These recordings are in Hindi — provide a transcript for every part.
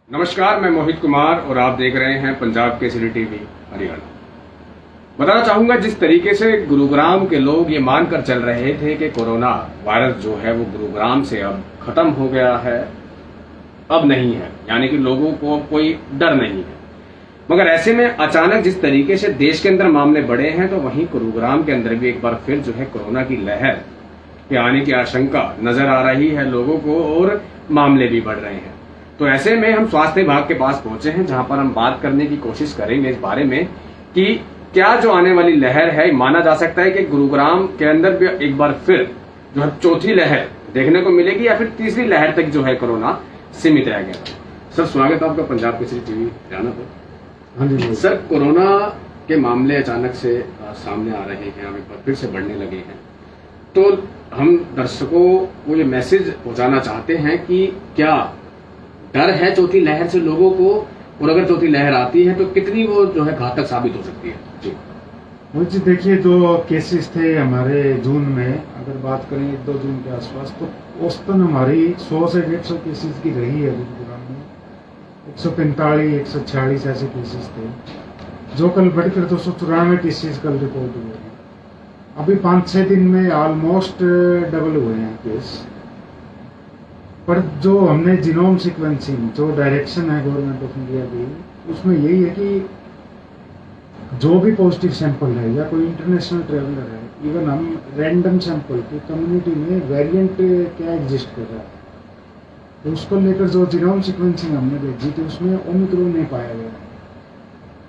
नमस्कार, मैं मोहित कुमार और आप देख रहे हैं पंजाब केसरी टीवी हरियाणा। बताना चाहूंगा, जिस तरीके से गुरुग्राम के लोग ये मानकर चल रहे थे कि कोरोना वायरस जो है वो गुरुग्राम से अब खत्म हो गया है, अब नहीं है, यानी कि लोगों को कोई डर नहीं है। मगर ऐसे में अचानक जिस तरीके से देश के अंदर मामले बढ़े हैं, तो वहीं गुरुग्राम के अंदर भी एक बार फिर जो है कोरोना की लहर के आने की आशंका नजर आ रही है लोगों को और मामले भी बढ़ रहे हैं। तो ऐसे में हम स्वास्थ्य विभाग के पास पहुंचे हैं, जहां पर हम बात करने की कोशिश करेंगे इस बारे में कि क्या जो आने वाली लहर है, माना जा सकता है कि गुरुग्राम के अंदर भी एक बार फिर जो है चौथी लहर देखने को मिलेगी या फिर तीसरी लहर तक जो है कोरोना सीमित रह गया। सर, स्वागत है आपका पंजाब केसरी टीवी हरियाणा पर। हाँ जी सर, कोरोना के मामले अचानक से सामने आ रहे हैं, हम एक बार फिर से बढ़ने लगे हैं, तो हम दर्शकों को ये मैसेज पहुंचाना चाहते हैं कि क्या डर है चौथी लहर से लोगों को, और अगर चौथी लहर आती है तो कितनी वो जो है घातक साबित हो सकती है? जी देखिए, जो केसेस थे हमारे जून में, अगर बात करें 1-2 जून के आसपास, तो औसतन हमारी 100 से 150 केसेस की रही है गुरुग्राम में। 145, 146 ऐसे केसेस थे, जो कल बढ़कर 294 केसेस कल रिपोर्ट हुए हैं। अभी 5-6 दिन में ऑलमोस्ट डबल हुए हैं केस। पर जो हमने जीनोम सीक्वेंसिंग, जो डायरेक्शन है गवर्नमेंट ऑफ इंडिया की, उसमें यही है कि जो भी पॉजिटिव सैंपल है या कोई इंटरनेशनल ट्रेवलर है, इवन हम रैंडम सैंपल की कम्युनिटी में वेरिएंट क्या एग्जिस्ट कर रहा है, तो उसको लेकर जो जीनोम सीक्वेंसिंग हमने भेजी थी उसमें ओमिक्रॉन नहीं पाया गया।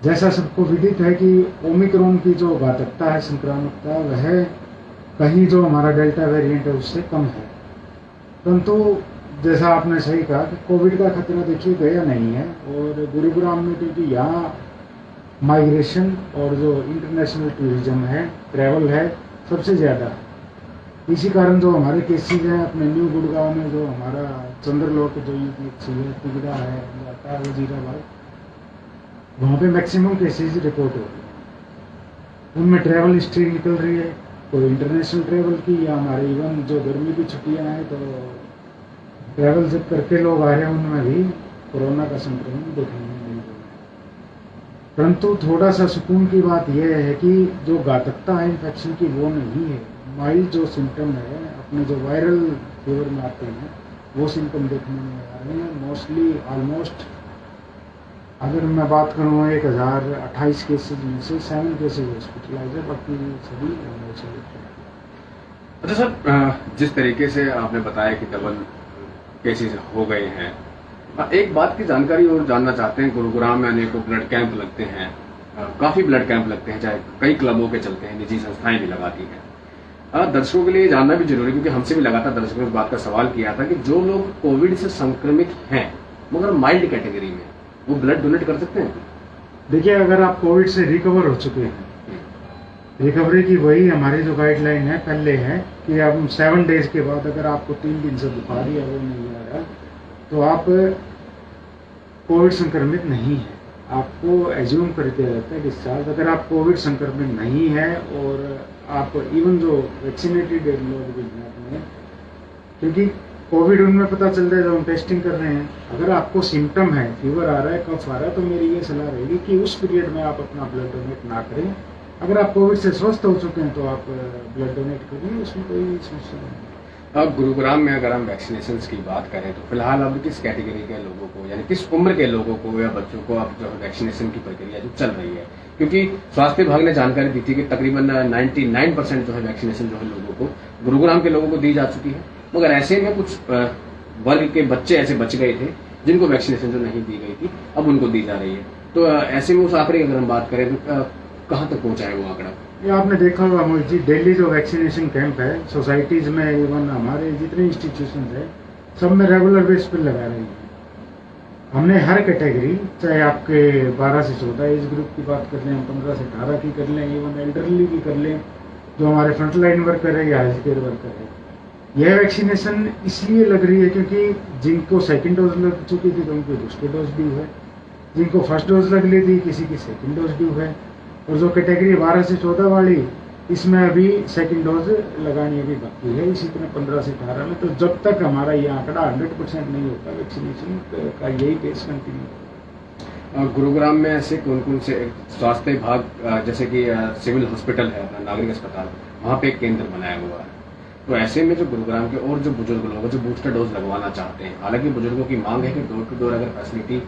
जैसा सबको विदित है कि ओमिक्रॉन की जो घातकता है, संक्रामकता, वह कहीं जो हमारा डेल्टा वेरिएंट है उससे कम है। परंतु जैसा आपने सही कहा कि कोविड का खतरा देखिए गया नहीं है, और गुरुग्राम में क्योंकि यहाँ माइग्रेशन और जो इंटरनेशनल टूरिज्म है, ट्रैवल है, सबसे ज़्यादा, इसी कारण जो हमारे केसेस हैं अपने न्यू गुड़गांव में, जो हमारा चंद्रलोक जो यूपी है, तिगड़ा है, वजीराबाद, वहाँ पे मैक्सिमम केसेस रिपोर्ट हो रही, उनमें ट्रैवल हिस्ट्री निकल रही है, कोई इंटरनेशनल ट्रैवल की या हमारे इवन जो गर्मी की छुट्टियाँ हैं तो ट्रैवल जब करके लोग आ रहे हैं, उनमें भी कोरोना का संक्रमण देखने में नहीं मिला। परंतु थोड़ा सा सुकून की बात यह है कि जो घातकता है इन्फेक्शन की वो नहीं है। माइल्ड जो सिम्टम है, अपने जो वायरल फीवर में आते हैं, वो सिम्टम देखने में आ रहे हैं। मोस्टली ऑलमोस्ट अगर मैं बात करूँ 1028 केसेज में से 7 केसेज हॉस्पिटलाइज है, बाकी सभी अच्छा सर, जिस तरीके से आपने बताया कि डबल केसेस हो गए हैं, एक बात की जानकारी और जानना चाहते हैं। गुरुग्राम में अनेकों ब्लड कैंप लगते हैं, काफी ब्लड कैंप लगते हैं, चाहे कई क्लबों के चलते हैं, निजी संस्थाएं भी लगाती हैं। दर्शकों के लिए जानना भी जरूरी, क्योंकि हमसे भी लगातार दर्शकों ने इस बात का सवाल किया था कि जो लोग कोविड से संक्रमित हैं मगर माइल्ड कैटेगरी में, वो ब्लड डोनेट कर सकते हैं? देखिए, अगर आप कोविड से रिकवर हो चुके हैं, रिकवरी की वही हमारी जो गाइडलाइन है पहले है कि अब 7 डेज के बाद अगर आपको 3 दिन से बुखार या वो नहीं आ रहा, तो आप कोविड संक्रमित नहीं है, आपको एज्यूम करके रहता है डिस्चार्ज। अगर आप कोविड संक्रमित नहीं है और आप इवन जो वैक्सीनेटेड लोग भी हैं अपने, क्योंकि कोविड उनमें पता चल रहा है जब हम टेस्टिंग कर रहे हैं, अगर आपको सिम्टम है, फीवर आ रहा है, कफ आ रहा है, तो मेरी ये सलाह रहेगी कि उस पीरियड में आप अपना ब्लड डोनेट ना करें। अगर आप कोविड से स्वस्थ हो चुके हैं तो आप ब्लड डोनेट करिए, उसमें कोई समस्या नहीं। अब गुरुग्राम में अगर हम वैक्सीनेशन की बात करें तो फिलहाल अब किस कैटेगरी के लोगों को, यानी किस उम्र के लोगों को या बच्चों को अब जो वैक्सीनेशन की प्रक्रिया जो चल रही है? क्योंकि स्वास्थ्य विभाग ने जानकारी दी थी कि तकरीबन 99% जो है वैक्सीनेशन जो है लोगों को, गुरुग्राम के लोगों को दी जा चुकी है, मगर ऐसे में कुछ वर्ग के बच्चे ऐसे बच गए थे जिनको वैक्सीनेशन जो नहीं दी गई थी, अब उनको दी जा रही है। तो ऐसे में उस आंकड़े की अगर हम बात करें तो कहाँ तक पहुंचा है वो आंकड़ा? ये आपने देखा होगा मोहित जी, दिल्ली जो वैक्सीनेशन कैंप है सोसाइटीज़ में, इवन हमारे जितने इंस्टीट्यूशन है, सब में रेगुलर बेस पर लगा रही है। हमने हर कैटेगरी, चाहे आपके 12 से 14 एज ग्रुप की बात कर लें, 15 से 18 की कर लें, इवन एल्डरली की कर लें, जो हमारे फ्रंटलाइन वर्कर है या हेल्थ केयर वर्कर है, यह वैक्सीनेशन इसलिए लग रही है क्योंकि जिनको सेकेंड डोज लग चुकी थी तो उनको बूस्टर डोज ड्यू है, जिनको फर्स्ट डोज लग ली थी किसी की सेकेंड डोज ड्यू है, और जो कैटेगरी 12 से 14 वाली इसमें अभी सेकंड डोज लगानी अभी बाकी है इसी तरह 15 से 18 में। तो जब तक हमारा ये आंकड़ा 100% नहीं होता वैक्सीनेशन का यही पेस कंटिन्यू। गुरुग्राम में ऐसे कौन कौन से स्वास्थ्य विभाग, जैसे कि सिविल हॉस्पिटल है, नागरिक अस्पताल, वहाँ पे एक केंद्र बनाया हुआ है, तो ऐसे में जो गुरुग्राम के और जो बुजुर्ग लोग हैं जो बूस्टर डोज लगवाना चाहते हैं, हालांकि बुजुर्गों की मांग है कि डोर टू डोर अगर फैसिलिटी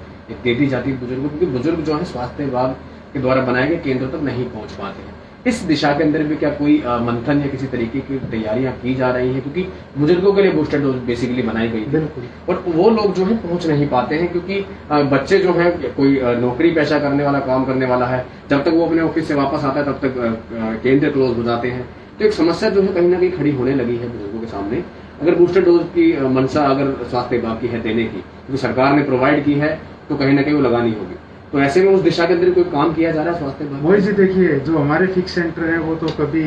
दे दी जाती है बुजुर्गों, क्योंकि बुजुर्ग जो है स्वास्थ्य विभाग के द्वारा बनाए गए केंद्रों तक नहीं पहुंच पाते हैं। इस दिशा के अंदर भी क्या कोई मंथन या किसी तरीके की तैयारियां की जा रही है, क्योंकि बुजुर्गों के लिए बूस्टर डोज बेसिकली बनाई गई थी और वो लोग जो है पहुंच नहीं पाते हैं, क्योंकि बच्चे जो है कोई नौकरी पेशा करने वाला, काम करने वाला है, जब तक वो अपने ऑफिस से वापस आता है तब तक केंद्र क्लोज हो जाते हैं। तो एक समस्या जो है कहीं ना कहीं खड़ी होने लगी है बुजुर्गों के सामने। अगर बूस्टर डोज की मंशा अगर स्वास्थ्य विभाग की है देने की, क्योंकि सरकार ने प्रोवाइड की है, तो कहीं ना कहीं वो लगानी होगी। तो ऐसे में उस दिशा के अंदर कोई काम किया जा रहा है स्वास्थ्य विभाग? वही जी, देखिए जो हमारे फिक्स सेंटर है वो तो कभी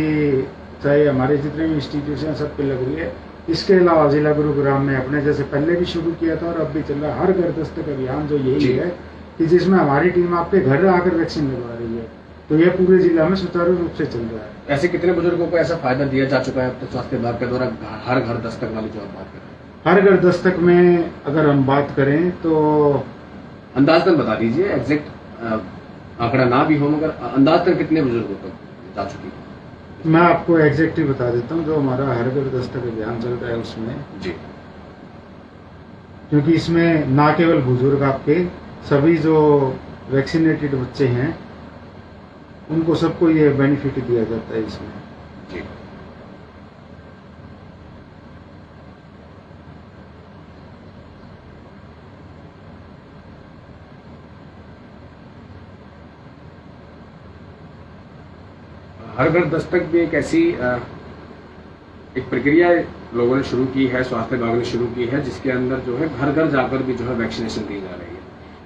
चाहे हमारे जितने भी इंस्टीट्यूशन सब पे लग रही है। इसके अलावा जिला गुरुग्राम में अपने जैसे पहले भी शुरू किया था और अब भी चल रहा है हर घर दस्तक अभियान, जो यही है कि जिसमें हमारी टीम आपके घर आकर वैक्सीन लगवा रही है। तो यह पूरे जिला में सुचारू रूप से चल रहा है। ऐसे कितने बुजुर्गों को ऐसा फायदा दिया जा चुका है अब तक स्वास्थ्य विभाग के द्वारा, हर घर दस्तक वाली जो आप बात कर रहे हैं? हर घर दस्तक में अगर हम बात करें तो अंदाजतन बता दीजिए, एग्जैक्ट आंकड़ा ना भी हो, मगर अंदाजतन कितने बुजुर्गों तक जा चुकी है? मैं आपको एग्जैक्टली बता देता हूँ। जो हमारा हर घर दस्तक अभियान चल रहा है उसमें जी, क्योंकि इसमें ना केवल बुजुर्ग, आपके सभी जो वैक्सीनेटेड बच्चे हैं उनको सबको ये बेनिफिट दिया जाता है इसमें। जी। हर घर दस्तक भी एक ऐसी एक प्रक्रिया लोगों ने शुरू की है, स्वास्थ्य विभाग ने शुरू की है, जिसके अंदर जो है घर घर जाकर भी जो है वैक्सीनेशन दी जा रही है।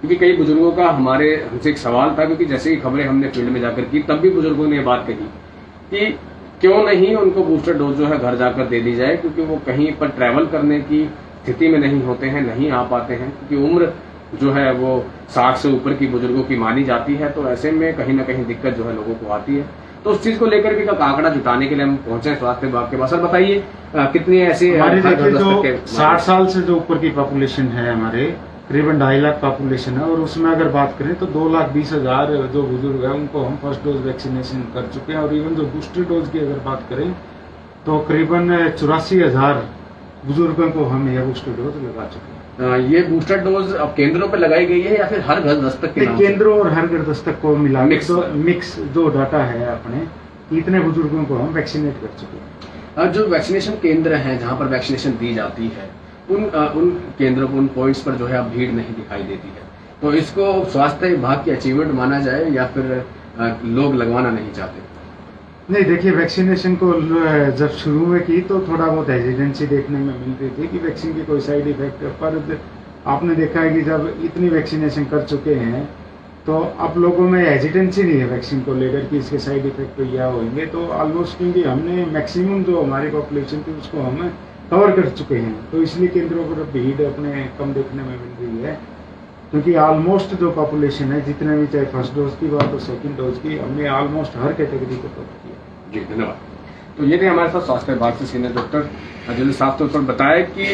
क्योंकि कई बुजुर्गों का हमसे एक सवाल था, क्योंकि जैसे ही खबरें हमने फील्ड में जाकर की तब भी बुजुर्गों ने ये बात कही कि क्यों नहीं उनको बूस्टर डोज जो है घर जाकर दे दी जाए, क्योंकि वो कहीं पर ट्रैवल करने की स्थिति में नहीं होते हैं, नहीं आ पाते हैं, क्योंकि उम्र जो है वो 60 से ऊपर की बुजुर्गों की मानी जाती है। तो ऐसे में कहीं ना कहीं दिक्कत जो है लोगों को आती है। तो उस चीज को लेकर भी आंकड़ा जुटाने के लिए हम पहुंचे स्वास्थ्य विभाग के पास। सर बताइए कितनी ऐसे हमारे देखिए जो 60 साल से जो ऊपर की पॉपुलेशन है हमारे करीबन 2.5 लाख पॉपुलेशन है, और उसमें अगर बात करें तो 2,20,000 जो बुजुर्ग है उनको हम फर्स्ट डोज वैक्सीनेशन कर चुके हैं। और इवन जो बूस्टर डोज की अगर बात करें तो करीबन 84,000 बुजुर्गों को हम यह बूस्टर डोज लगा चुके हैं। ये बूस्टर डोज अब केंद्रों पे लगाई गई है या फिर हर घर दस्तक के नाम से? केंद्रों और हर घर दस्तक को मिला मिक्स जो डाटा है अपने, इतने बुजुर्गों को हम वैक्सीनेट कर चुके हैं। जो वैक्सीनेशन केंद्र हैं जहां पर वैक्सीनेशन दी जाती है, उन केंद्रों पर, उन पॉइंट्स पर जो है अब भीड़ नहीं दिखाई देती है। तो इसको स्वास्थ्य विभाग की अचीवमेंट माना जाए या फिर लोग लगवाना नहीं चाहते? नहीं, देखिए वैक्सीनेशन को जब शुरू में की तो थोड़ा बहुत हेजिटेंसी देखने में मिल रही थी कि वैक्सीन की कोई साइड इफेक्ट, पर आपने देखा है कि जब इतनी वैक्सीनेशन कर चुके हैं तो अब लोगों में हेजिटेंसी नहीं है वैक्सीन को लेकर कि इसके साइड इफेक्ट तो क्या होंगे। तो ऑलमोस्ट क्योंकि हमने मैक्सिमम जो हमारी पॉपुलेशन थी उसको हम कवर कर चुके हैं, तो इसलिए केंद्रों पर भीड़ अपने कम देखने में मिल रही है। क्योंकि ऑलमोस्ट जो पॉपुलेशन है, जितने भी चाहे फर्स्ट डोज की बात हो सेकंड डोज की, हमने ऑलमोस्ट हर कैटेगरी को कवर किया। जी धन्यवाद। तो ये थे हमारे साथ स्वास्थ्य विभाग से सीनियर डॉक्टर अजय साहब। तो बताया कि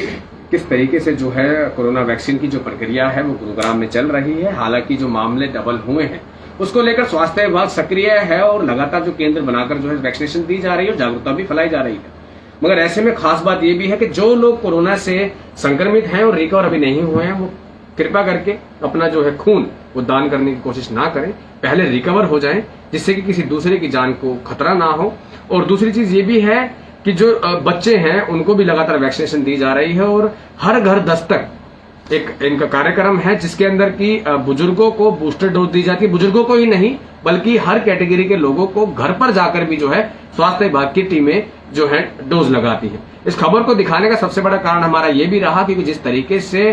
किस तरीके से जो है कोरोना वैक्सीन की जो प्रक्रिया है वो गुरुग्राम में चल रही है। हालांकि जो मामले डबल हुए हैं उसको लेकर स्वास्थ्य विभाग सक्रिय है और लगातार जो केंद्र बनाकर जो है वैक्सीनेशन दी जा रही है और जागरूकता भी फैलाई जा रही है। मगर ऐसे में खास बात यह भी है कि जो लोग कोरोना से संक्रमित हैं और रिकवर अभी नहीं हुए हैं, वो कृपा करके अपना जो है खून वो दान करने की कोशिश ना करें, पहले रिकवर हो जाएं, जिससे कि किसी दूसरे की जान को खतरा ना हो। और दूसरी चीज ये भी है कि जो बच्चे हैं उनको भी लगातार वैक्सीनेशन दी जा रही है और हर घर दस्तक एक इनका कार्यक्रम है जिसके अंदर की बुजुर्गों को बूस्टर डोज दी जाती है। बुजुर्गों को ही नहीं बल्कि हर कैटेगरी के लोगों को घर पर जाकर भी जो है स्वास्थ्य विभाग की टीमें जो है डोज लगाती है। इस खबर को दिखाने का सबसे बड़ा कारण हमारा ये भी रहा कि जिस तरीके से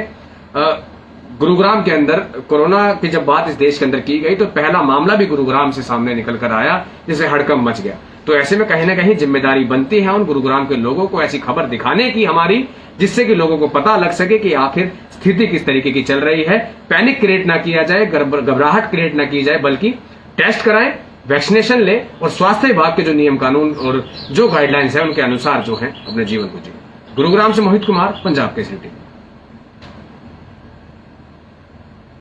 गुरुग्राम के अंदर कोरोना की जब बात इस देश के अंदर की गई तो पहला मामला भी गुरुग्राम से सामने निकल कर आया, जिससे हड़कंप मच गया। तो ऐसे में कहीं ना कहीं जिम्मेदारी बनती है उन गुरुग्राम के लोगों को ऐसी खबर दिखाने की हमारी, जिससे कि लोगों को पता लग सके कि आखिर स्थिति किस तरीके की चल रही है। पैनिक क्रिएट ना किया जाए, घबराहट क्रिएट ना की जाए, बल्कि टेस्ट कराएं, वैक्सीनेशन ले और स्वास्थ्य विभाग के जो नियम कानून और जो गाइडलाइंस है उनके अनुसार जो है अपने जीवन को जिए। गुरुग्राम से मोहित कुमार, पंजाब केसरी टीवी।